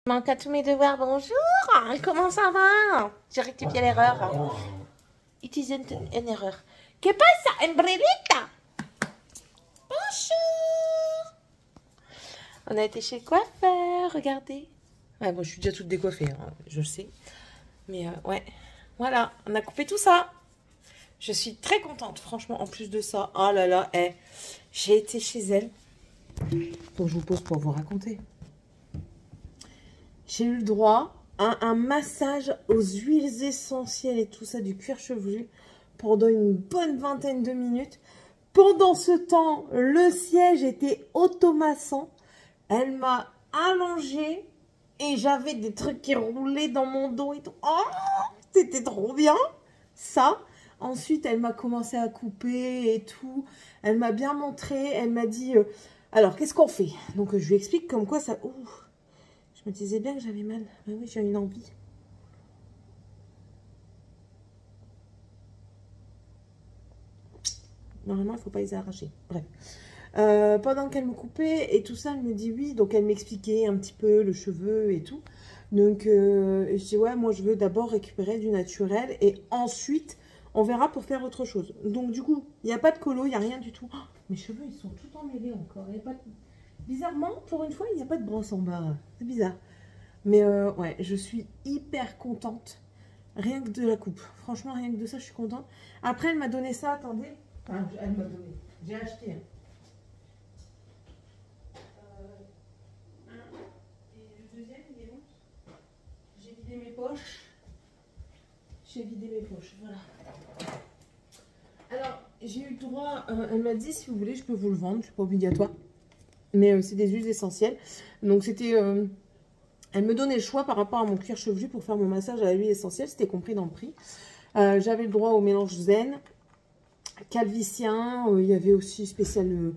Manque à tous mes devoirs, bonjour. Comment ça va? J'ai rectifié l'erreur. It isn't an erreur. Que pasa, Umbrellita? Bonjour. On a été chez le coiffeur, regardez. Ouais, bon, je suis déjà toute décoiffée, hein, je le sais. Mais ouais, voilà, on a coupé tout ça. Je suis très contente, franchement, en plus de ça. Oh là là, j'ai été chez elle. Donc je vous pose pour vous raconter. J'ai eu le droit à un massage aux huiles essentielles et tout ça, du cuir chevelu, pendant une bonne vingtaine de minutes. Pendant ce temps, le siège était automassant. Elle m'a allongée et j'avais des trucs qui roulaient dans mon dos et tout. Oh, c'était trop bien, ça. Ensuite, elle m'a commencé à couper et tout. Elle m'a bien montré. Elle m'a dit, alors, qu'est-ce qu'on fait? Donc, je lui explique comme quoi ça... Ouh, je me disais bien que j'avais mal. Mais oui, j'ai une envie. Normalement, il ne faut pas les arracher. Bref. Pendant qu'elle me coupait et tout ça, elle me dit oui. Donc, elle m'expliquait un petit peu le cheveu et tout. Donc, je dis ouais, moi, je veux d'abord récupérer du naturel. Et ensuite, on verra pour faire autre chose. Donc, du coup, il n'y a pas de colo, il n'y a rien du tout. Oh, mes cheveux, ils sont tout emmêlés encore. Il y a pas de... Bizarrement, pour une fois, il n'y a pas de brosse en bas. C'est bizarre. Mais ouais, je suis hyper contente. Rien que de la coupe. Franchement, rien que de ça, je suis contente. Après, elle m'a donné ça, attendez. Enfin, elle m'a donné. J'ai acheté. Hein. Et le deuxième, il est où? J'ai vidé mes poches. J'ai vidé mes poches, voilà. Alors, j'ai eu le droit... elle m'a dit, si vous voulez, je peux vous le vendre. C'est pas obligatoire. Mais c'est des huiles essentielles. Donc, c'était... elle me donnait le choix par rapport à mon cuir chevelu pour faire mon massage à l'huile essentielle. C'était compris dans le prix. J'avais le droit au mélange zen, calvicien. Il y avait aussi spécial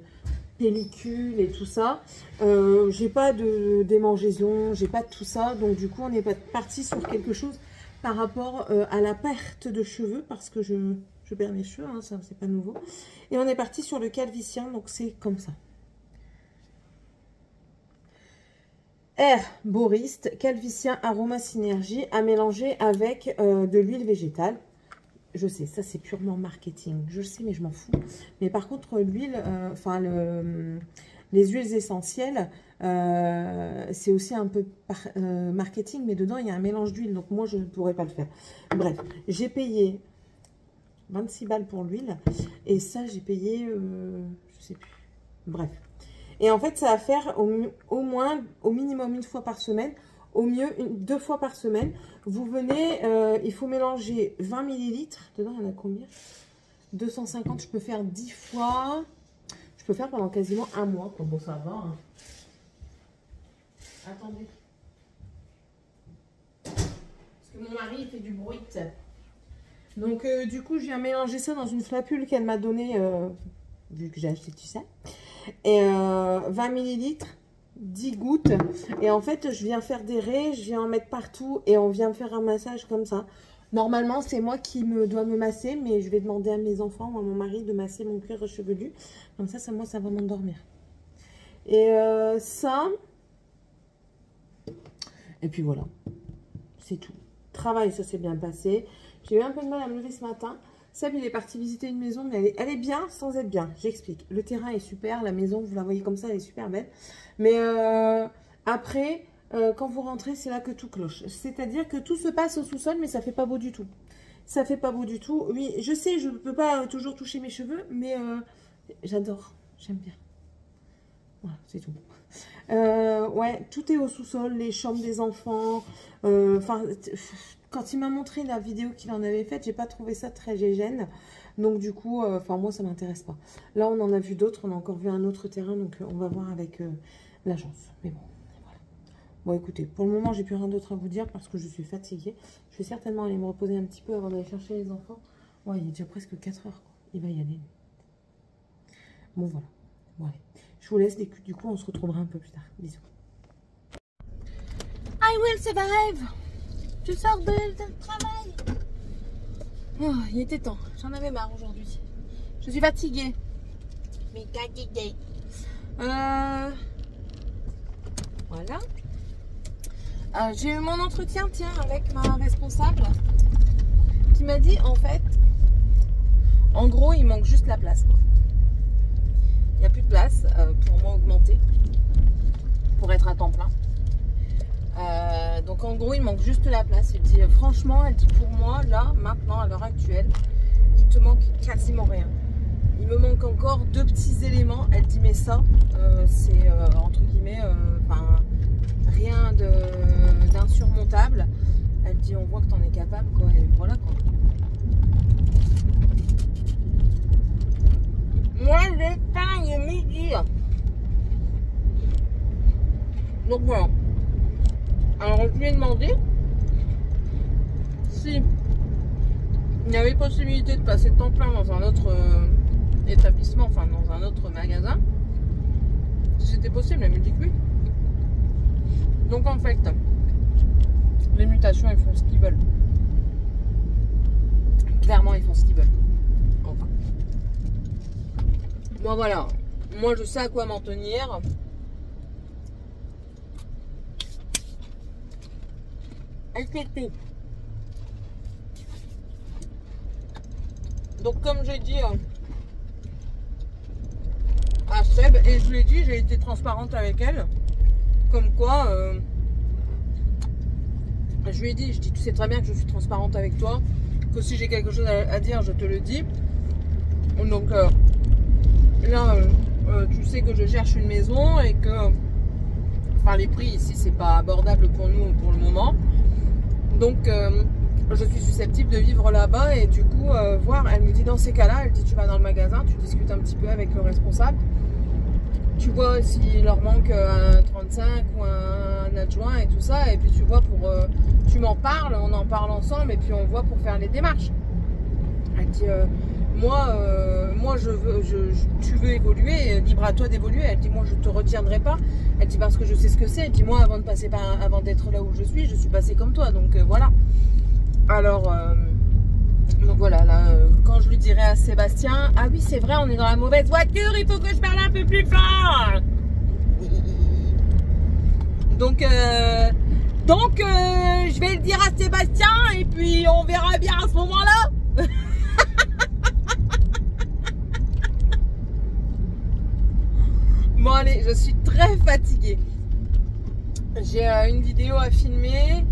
pellicule et tout ça. J'ai pas de démangeaison, j'ai pas de tout ça. Donc du coup, on est parti sur quelque chose par rapport à la perte de cheveux. Parce que je perds mes cheveux, hein, ça c'est pas nouveau. Et on est parti sur le calvicien. Donc c'est comme ça. Herboriste, calvicien, aroma synergie à mélanger avec de l'huile végétale. Je sais, ça c'est purement marketing. Je sais, mais je m'en fous. Mais par contre, l'huile, les huiles essentielles, c'est aussi un peu marketing. Mais dedans, il y a un mélange d'huile. Donc moi, je ne pourrais pas le faire. Bref, j'ai payé 26 balles pour l'huile. Et ça, j'ai payé, je sais plus. Bref. Et en fait, ça va faire au minimum une fois par semaine, au mieux 2 fois par semaine. Vous venez, il faut mélanger 20 ml. Dedans, il y en a combien? 250, je peux faire 10 fois. Je peux faire pendant quasiment un mois. Bon, ça va. Hein. Attendez. Parce que mon mari, il fait du bruit. Donc, du coup, je viens mélanger ça dans une flapule qu'elle m'a donnée, vu que j'ai acheté tout ça. Et 20 ml, 10 gouttes. Et en fait, je viens faire des raies, je viens en mettre partout et on vient faire un massage comme ça. Normalement, c'est moi qui dois me masser, mais je vais demander à mes enfants ou à mon mari de masser mon cuir chevelu. Comme ça, moi, ça va m'endormir. Et ça. Et puis voilà. C'est tout. Travail, ça s'est bien passé. J'ai eu un peu de mal à me lever ce matin. Seb, il est parti visiter une maison, mais elle est bien sans être bien. J'explique. Le terrain est super, la maison, vous la voyez comme ça, elle est super belle. Mais après, quand vous rentrez, c'est là que tout cloche. C'est-à-dire que tout se passe au sous-sol, mais ça fait pas beau du tout. Ça fait pas beau du tout. Oui, je sais, je ne peux pas toujours toucher mes cheveux, mais j'adore. J'aime bien. Voilà, c'est tout. Ouais, tout est au sous-sol, les chambres des enfants. Enfin... Quand il m'a montré la vidéo qu'il en avait faite, j'ai pas trouvé ça très gégène. Donc du coup, moi ça m'intéresse pas. Là on en a vu d'autres, on a encore vu un autre terrain, donc on va voir avec l'agence. Mais bon, voilà. Bon écoutez, pour le moment j'ai plus rien d'autre à vous dire parce que je suis fatiguée. Je vais certainement aller me reposer un petit peu avant d'aller chercher les enfants. Ouais, il est déjà presque 4 heures, quoi. Il va y aller. Bon voilà. Bon, allez. Je vous laisse, du coup on se retrouvera un peu plus tard. Bisous. I will survive. Je sors de travail. Oh, il était temps. J'en avais marre aujourd'hui. Je suis fatiguée. Mais fatiguée. Voilà. J'ai eu mon entretien, tiens, avec ma responsable qui m'a dit, en fait, en gros, il manque juste la place, quoi. Il n'y a plus de place pour moi augmenter, pour être à temps plein. Donc en gros, il manque juste la place. Il dit, franchement, elle dit, pour moi, là, maintenant, à l'heure actuelle, il te manque quasiment rien. Il me manque encore 2 petits éléments. Elle dit, mais ça, c'est entre guillemets, rien d'insurmontable. Elle dit, on voit que tu en es capable, quoi. Et voilà, quoi. Moi, j'ai faim, il est midi. Donc voilà. Alors, je lui ai demandé si il y avait possibilité de passer temps plein dans un autre établissement, enfin dans un autre magasin. Si c'était possible, elle me dit que oui. Donc en fait, les mutations, ils font ce qu'ils veulent. Clairement, ils font ce qu'ils veulent. Enfin. Bon voilà, moi je sais à quoi m'en tenir. Et c'est tout. Donc comme j'ai dit à Seb, et je l'ai dit, j'ai été transparente avec elle, comme quoi je lui ai dit, tu sais très bien que je suis transparente avec toi, que si j'ai quelque chose à dire, je te le dis. Donc là, tu sais que je cherche une maison et que les prix ici, c'est pas abordable pour nous pour le moment. Donc, je suis susceptible de vivre là-bas et du coup, voir, elle me dit dans ces cas-là, elle dit tu vas dans le magasin, tu discutes un petit peu avec le responsable, tu vois s'il leur manque un 35 ou un adjoint et tout ça, et puis tu vois tu m'en parles, on en parle ensemble et puis on voit pour faire les démarches. Elle dit moi tu veux évoluer, libre à toi d'évoluer. Elle dit moi je te retiendrai pas. Elle dit parce que je sais ce que c'est. Elle dit moi avant d'être là où je suis passée comme toi. Donc voilà. Alors donc voilà là, quand je lui dirai à Sébastien, ah oui c'est vrai on est dans la mauvaise voiture, il faut que je parle un peu plus fort. Donc je vais le dire à Sébastien et puis on verra bien à ce moment-là. Bon allez, je suis très fatiguée. J'ai une vidéo à filmer.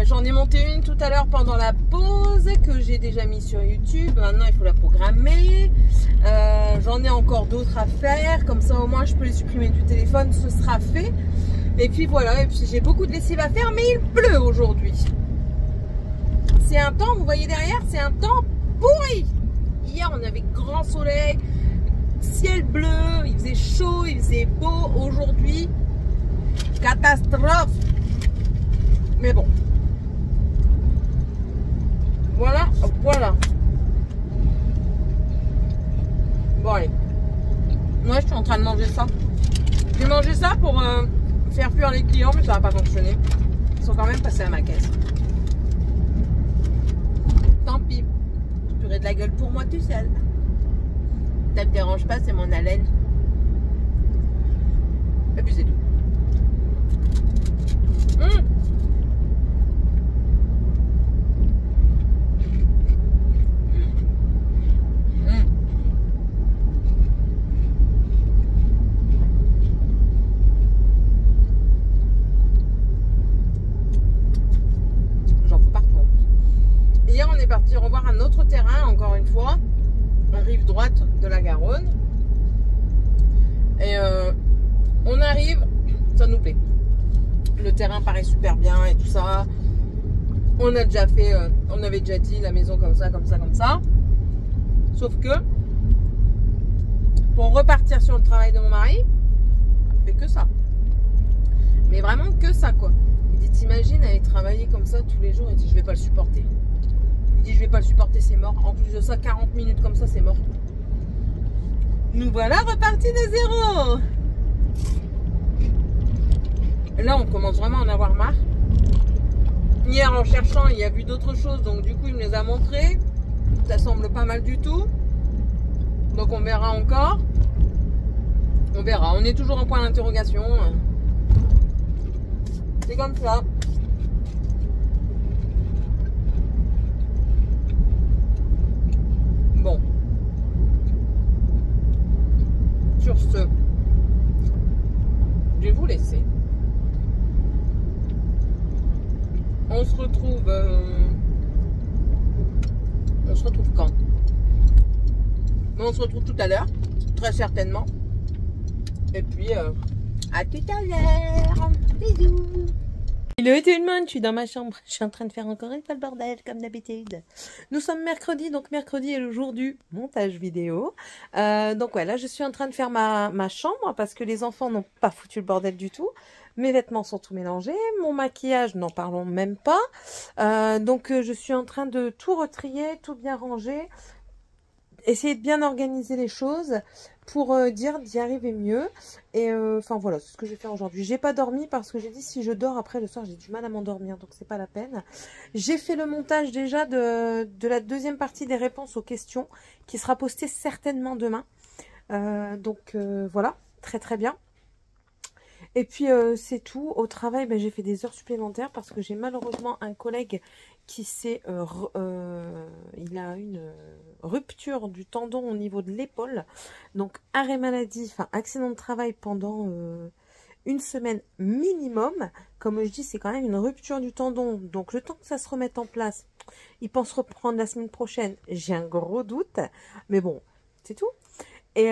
J'en ai monté une tout à l'heure pendant la pause que j'ai déjà mis sur YouTube. Maintenant il faut la programmer. J'en ai encore d'autres à faire. Comme ça au moins je peux les supprimer du téléphone. Ce sera fait. Et puis voilà. Et puis j'ai beaucoup de lessive à faire. Mais il pleut aujourd'hui. C'est un temps, vous voyez derrière, c'est un temps pourri. Hier on avait grand soleil. Ciel bleu, il faisait chaud, il faisait beau. Aujourd'hui, catastrophe. Mais bon. Voilà. Bon allez. Moi je suis en train de manger ça. J'ai mangé ça pour faire fuir les clients, mais ça va pas fonctionner. Ils sont quand même passés à ma caisse. Tant pis. Je ferai de la gueule pour moi tout seul. Ça te dérange pas, c'est mon haleine. Et puis c'est tout. J'en fous partout en plus. Hier on est parti revoir un autre terrain, encore une fois. Rive droite de la Garonne et on arrive, ça nous plaît, le terrain paraît super bien et tout ça. On a déjà fait, on avait déjà dit la maison comme ça, sauf que pour repartir sur le travail de mon mari, on fait que ça, mais vraiment que ça quoi. Il dit t'imagines aller travailler comme ça tous les jours. Il dit je vais pas le supporter. Il dit je vais pas le supporter, c'est mort. En plus de ça, 40 minutes comme ça, c'est mort. Nous voilà repartis de zéro. Là, on commence vraiment à en avoir marre. Hier, en cherchant, il a vu d'autres choses. Donc, du coup, il me les a montrées. Ça semble pas mal du tout. Donc, on verra encore. On verra. On est toujours en point d'interrogation. C'est comme ça. Bon. Sur ce, je vais vous laisser. On se retrouve quand? On se retrouve tout à l'heure, très certainement. Et puis, à tout à l'heure. Bisous. Hello tout le monde, je suis dans ma chambre. Je suis en train de faire encore une fois le bordel, comme d'habitude. Nous sommes mercredi, donc mercredi est le jour du montage vidéo. Donc ouais, là je suis en train de faire ma chambre, parce que les enfants n'ont pas foutu le bordel du tout. Mes vêtements sont tout mélangés, mon maquillage, n'en parlons même pas. Donc je suis en train de tout retrier, tout bien ranger. Essayer de bien organiser les choses pour dire d'y arriver mieux. Et enfin voilà, c'est ce que je vais faire aujourd'hui. J'ai pas dormi parce que j'ai dit si je dors après le soir, j'ai du mal à m'endormir, donc c'est pas la peine. J'ai fait le montage déjà de la deuxième partie des réponses aux questions qui sera postée certainement demain. Donc voilà, très très bien. Et puis c'est tout. Au travail, ben, j'ai fait des heures supplémentaires parce que j'ai malheureusement un collègue qui s'est... il a une rupture du tendon au niveau de l'épaule. Donc arrêt maladie, enfin accident de travail pendant une semaine minimum. Comme je dis, c'est quand même une rupture du tendon. Donc le temps que ça se remette en place, il pense reprendre la semaine prochaine. J'ai un gros doute. Mais bon, c'est tout. Et...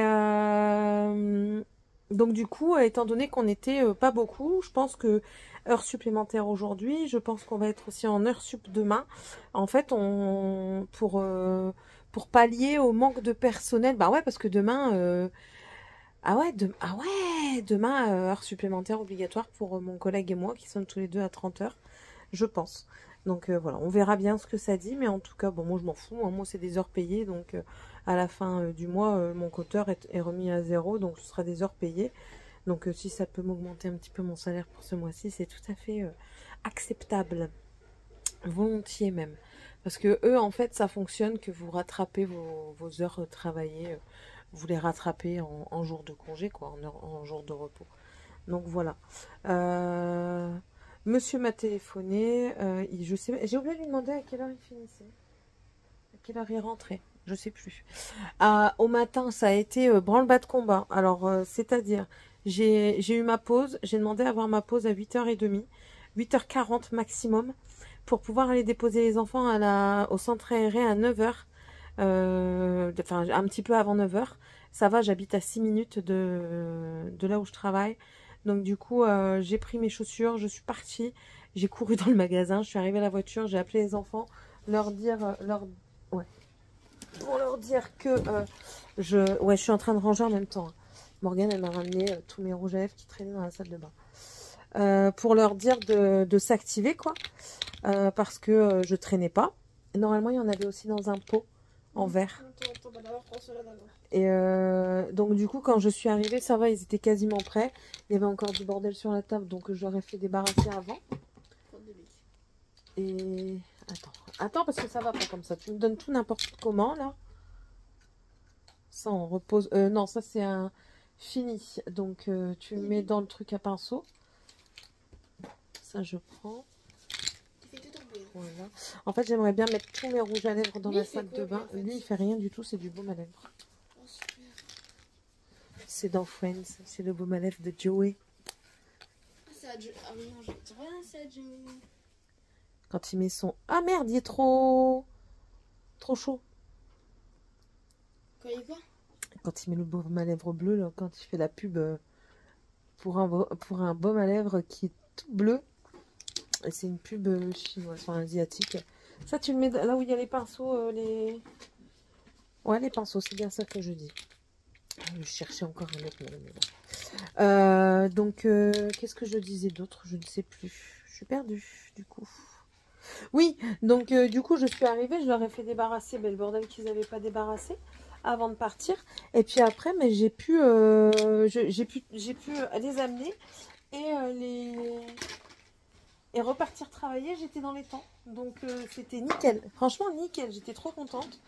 donc du coup, étant donné qu'on n'était pas beaucoup, je pense que heures supplémentaires aujourd'hui, je pense qu'on va être aussi en heures sup demain. En fait, pour pallier au manque de personnel, bah ouais, parce que demain, demain heures supplémentaires obligatoires pour mon collègue et moi qui sommes tous les deux à 30 heures, je pense. Donc voilà, on verra bien ce que ça dit, mais en tout cas, bon, moi je m'en fous, hein, moi c'est des heures payées, donc à la fin du mois, mon compteur est remis à 0, donc ce sera des heures payées. Donc si ça peut m'augmenter un petit peu mon salaire pour ce mois-ci, c'est tout à fait acceptable, volontiers même. Parce que eux, en fait, ça fonctionne que vous rattrapez vos heures travaillées, vous les rattrapez en jours de congé, quoi, en jours de repos. Donc voilà. Monsieur m'a téléphoné, je sais, j'ai oublié de lui demander à quelle heure il finissait, à quelle heure il rentrait, je sais plus. Au matin, ça a été branle-bas de combat. Alors, c'est-à-dire, j'ai eu ma pause, j'ai demandé à avoir ma pause à 8h30, 8h40 maximum, pour pouvoir aller déposer les enfants au centre aéré à 9h, enfin un petit peu avant 9h. Ça va, j'habite à 6 minutes de là où je travaille. Donc du coup, j'ai pris mes chaussures, je suis partie, j'ai couru dans le magasin, je suis arrivée à la voiture, j'ai appelé les enfants, pour leur dire que je suis en train de ranger en même temps. Morgane, elle m'a ramené tous mes rouges à lèvres qui traînaient dans la salle de bain. Pour leur dire de s'activer, quoi, parce que je traînais pas. Et normalement, il y en avait aussi dans un pot en verre. Et donc du coup, quand je suis arrivée, ça va, ils étaient quasiment prêts. Il y avait encore du bordel sur la table, donc je leur ai fait débarrasser avant. Et attends, parce que ça va pas comme ça. Tu me donnes tout n'importe comment, là. Ça, on repose. Non, ça, c'est un fini. Donc, tu le mets dans le truc à pinceau. Ça, je prends. Voilà. En fait, j'aimerais bien mettre tous mes rouges à lèvres dans la salle de bain. Lui, il fait rien du tout, c'est du baume à lèvres. C'est dans Friends, c'est le baume à lèvres de Joey. Quand il met son... Ah merde, il est trop chaud. Quand il met le baume à lèvres bleu, là, quand il fait la pub pour un baume à lèvres qui est tout bleu. Et c'est une pub chinoise, enfin asiatique. Ça, tu le mets là où il y a les pinceaux, Ouais, les pinceaux, c'est bien ça que je dis. Je cherchais encore un autre mot. Donc, qu'est-ce que je disais d'autre? Je ne sais plus. Je suis perdue, du coup. Oui, donc, du coup, je suis arrivée, je leur ai fait débarrasser le bordel qu'ils n'avaient pas débarrassé avant de partir. Et puis après, mais j'ai pu les amener et repartir travailler. J'étais dans les temps. Donc, c'était nickel. Franchement, nickel. J'étais trop contente.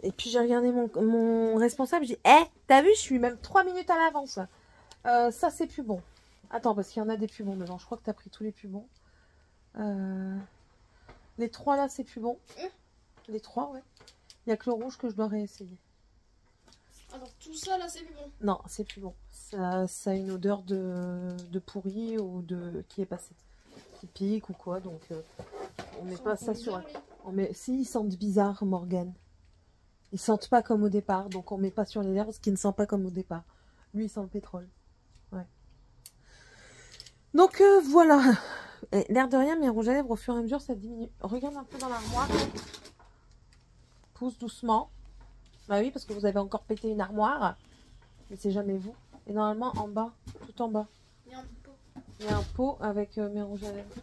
Et puis j'ai regardé mon responsable, j'ai dit, t'as vu, je suis même 3 minutes à l'avance. Ça, c'est plus bon. Attends, parce qu'il y en a des plus bons dedans. Je crois que tu as pris tous les plus bons. Les 3 là, c'est plus bon. Les 3, ouais. Il n'y a que le rouge que je dois réessayer. Alors tout ça là, c'est plus bon. Non, c'est plus bon. Ça a une odeur de pourri ou de qui est passé. Qui pique ou quoi. Donc, on met pas ça sur... Si, ils sentent bizarre, Morgane. Ils sentent pas comme au départ. Donc, on met pas sur les lèvres ce qui ne sent pas comme au départ. Lui, il sent le pétrole. Ouais. Donc, voilà. L'air de rien, mes rouges à lèvres, au fur et à mesure, ça diminue. Regarde un peu dans l'armoire. Pousse doucement. Bah oui, parce que vous avez encore pété une armoire. Mais c'est jamais vous. Et normalement, en bas, tout en bas, Il y a un pot. il y a un pot avec mes rouges à lèvres.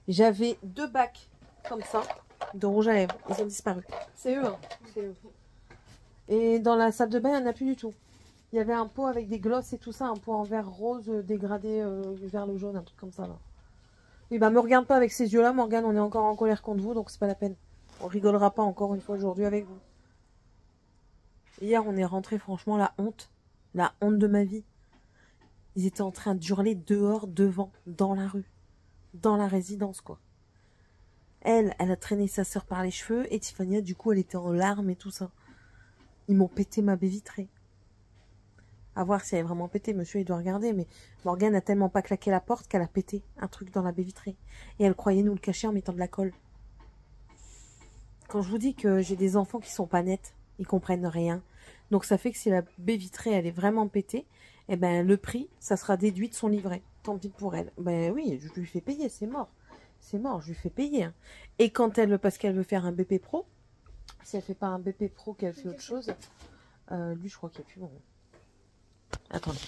J'avais 2 bacs comme ça de rouge à lèvres. Ils ont disparu. C'est eux, hein. C'est eux. Et dans la salle de bain, il n'y en a plus du tout. Il y avait un pot avec des glosses et tout ça, un pot en verre rose dégradé vers le jaune, un truc comme ça là. Et bah me regarde pas avec ces yeux-là, Morgane, on est encore en colère contre vous, donc c'est pas la peine. On rigolera pas encore une fois aujourd'hui avec vous. Hier, on est rentré, franchement, la honte de ma vie. Ils étaient en train d'hurler dehors, devant, dans la rue, dans la résidence, quoi. Elle a traîné sa sœur par les cheveux, et Tiffania, du coup, elle était en larmes et tout ça. Ils m'ont pété ma baie vitrée. À voir si elle est vraiment pété, monsieur, il doit regarder, mais Morgane a tellement pas claqué la porte qu'elle a pété un truc dans la baie vitrée. Et elle croyait nous le cacher en mettant de la colle. Quand je vous dis que j'ai des enfants qui sont pas nets, ils comprennent rien. Donc ça fait que si la baie vitrée, elle est vraiment pétée, eh ben le prix, ça sera déduit de son livret. Tant pis pour elle. Ben oui, je lui fais payer, c'est mort. C'est mort, je lui fais payer. Hein. Et quand elle, parce qu'elle veut faire un BP Pro, si elle fait pas un BP Pro, qu'elle fait autre chose, lui, je crois qu'il est plus bon. Attendez.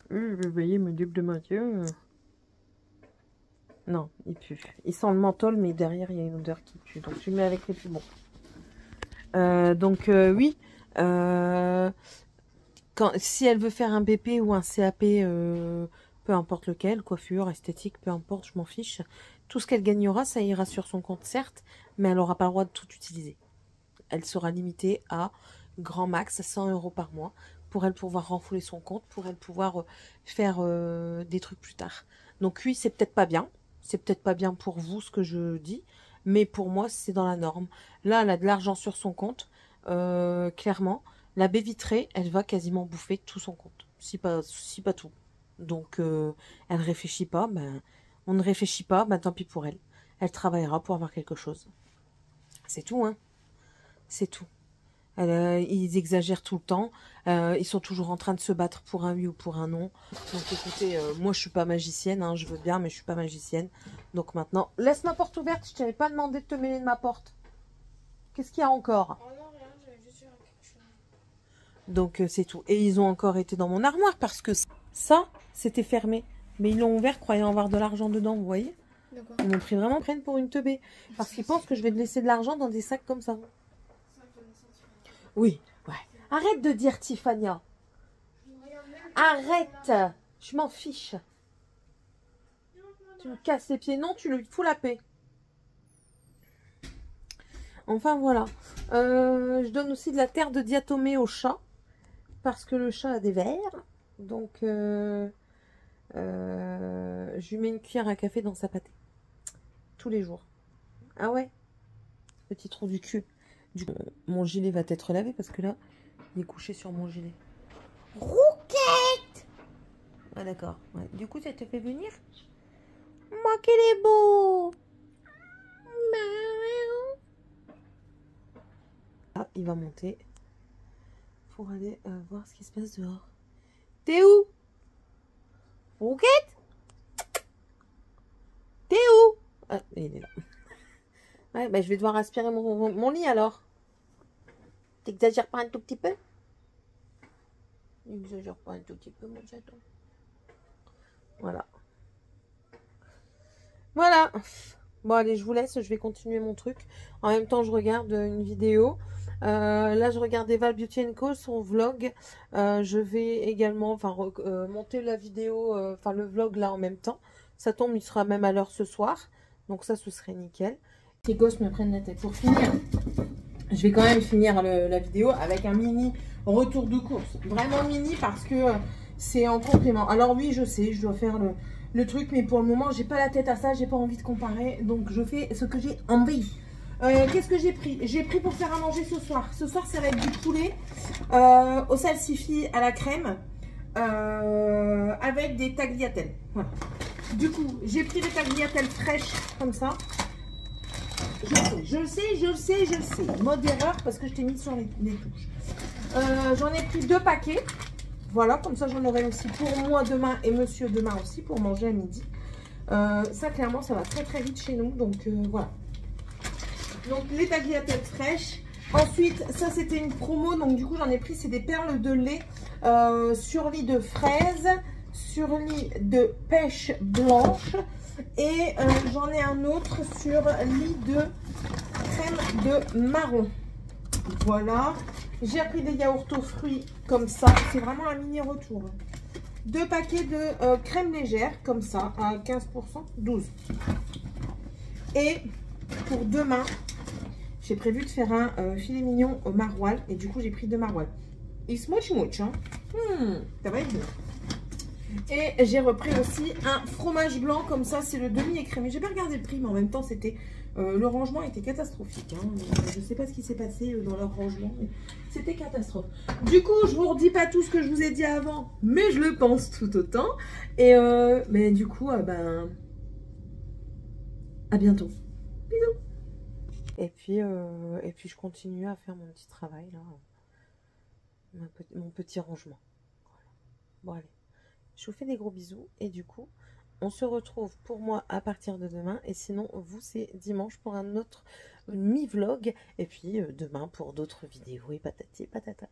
Vous voyez mon dupe de Mathieu. Non, il pue. Il sent le menthol, mais derrière, il y a une odeur qui pue. Donc, je le mets avec les plus bons. Oui. Si elle veut faire un BP ou un CAP, peu importe lequel, coiffure, esthétique, peu importe, je m'en fiche. Tout ce qu'elle gagnera, ça ira sur son compte, certes, mais elle n'aura pas le droit de tout utiliser. Elle sera limitée à grand max 100 € par mois pour elle pouvoir renflouer son compte, pour elle pouvoir faire des trucs plus tard. Donc oui, c'est peut-être pas bien. C'est peut-être pas bien pour vous ce que je dis, mais pour moi, c'est dans la norme. Là, elle a de l'argent sur son compte, clairement. La baie vitrée, elle va quasiment bouffer tout son compte, si pas tout. Donc, elle réfléchit pas, ben, on ne réfléchit pas, ben, tant pis pour elle. Elle travaillera pour avoir quelque chose. C'est tout, hein. C'est tout. Ils exagèrent tout le temps. Ils sont toujours en train de se battre pour un oui ou pour un non. Donc écoutez, moi je suis pas magicienne, hein, je veux bien, mais je suis pas magicienne. Donc maintenant, laisse ma porte ouverte, je t'avais pas demandé de te mêler de ma porte. Qu'est-ce qu'il y a encore? Oh non, rien, j'avais juste fait quelque chose. Donc c'est tout. Et ils ont encore été dans mon armoire parce que ça, c'était fermé. Mais ils l'ont ouvert croyant avoir de l'argent dedans, vous voyez? Ils m'ont pris vraiment prenne pour une teubée. Parce qu'ils pensent que je vais laisser de l'argent dans des sacs comme ça. Oui, ouais. Arrête de dire Tiffania. Arrête. Je m'en fiche. Tu me casses les pieds. Non, tu lui fous la paix. Enfin, voilà. Je donne aussi de la terre de diatomée au chat. Parce que le chat a des vers. Donc, je lui mets une cuillère à café dans sa pâtée. Tous les jours. Ah ouais? Petit trou du cul. Mon gilet va être lavé parce que là, il est couché sur mon gilet. Rouquette! Ah d'accord. Ouais. Du coup, ça te fait venir? Moi, qu'il est beau! Ah, il va monter pour aller voir ce qui se passe dehors. T'es où? Rouquette? T'es où? Ah, il est là. Ouais, bah, je vais devoir aspirer mon lit alors. T'exagères pas un tout petit peu? N'exagère pas un tout petit peu, mon chaton. Voilà. Voilà. Bon, allez, je vous laisse. Je vais continuer mon truc. En même temps, je regarde une vidéo. Là, je regarde Eva Beauty Co, son vlog. Je vais également monter la vidéo, le vlog là en même temps. Ça tombe, il sera même à l'heure ce soir. Donc ça, ce serait nickel. Ces gosses me prennent la tête. Pour finir, je vais quand même finir la vidéo avec un mini retour de course. Vraiment mini parce que c'est en complément. Alors oui, je sais, je dois faire le truc, mais pour le moment, j'ai pas la tête à ça, j'ai pas envie de comparer. Donc je fais ce que j'ai envie. Qu'est-ce que j'ai pris? J'ai pris pour faire à manger ce soir. Ce soir, ça va être du poulet au salsifis à la crème avec des tagliatelles. Voilà. Du coup, j'ai pris des tagliatelles fraîches comme ça. Je le sais. Mode erreur parce que je t'ai mis sur les touches. J'en ai pris 2 paquets. Voilà, comme ça j'en aurai aussi pour moi demain et monsieur demain aussi pour manger à midi. Ça, clairement, ça va très très vite chez nous. Donc voilà. Donc les tagliatelles fraîches. Ensuite, ça c'était une promo. Donc du coup, j'en ai pris, c'est des perles de lait sur lit de fraises, sur lit de pêche blanche. Et j'en ai un autre sur lit de crème de marron. Voilà. J'ai pris des yaourts aux fruits comme ça. C'est vraiment un mini retour. 2 paquets de crème légère comme ça à 15%, 12. Et pour demain, j'ai prévu de faire un filet mignon au maroilles. Et du coup, j'ai pris 2 maroilles. Ils se mouchent, hein. Ça va être bon. Et j'ai repris aussi un fromage blanc comme ça, c'est le demi-écrémé. J'ai pas regardé le prix, mais en même temps, c'était le rangement était catastrophique. Hein. Je sais pas ce qui s'est passé dans leur rangement, mais c'était catastrophe. Du coup, je vous redis pas tout ce que je vous ai dit avant, mais je le pense tout autant. Et mais du coup, ben, à bientôt. Bisous. Et puis je continue à faire mon petit travail là, mon petit rangement. Voilà. Bon allez. Je vous fais des gros bisous et du coup, on se retrouve pour moi à partir de demain. Et sinon, vous, c'est dimanche pour un autre mi-vlog. Et puis demain pour d'autres vidéos et patati patata.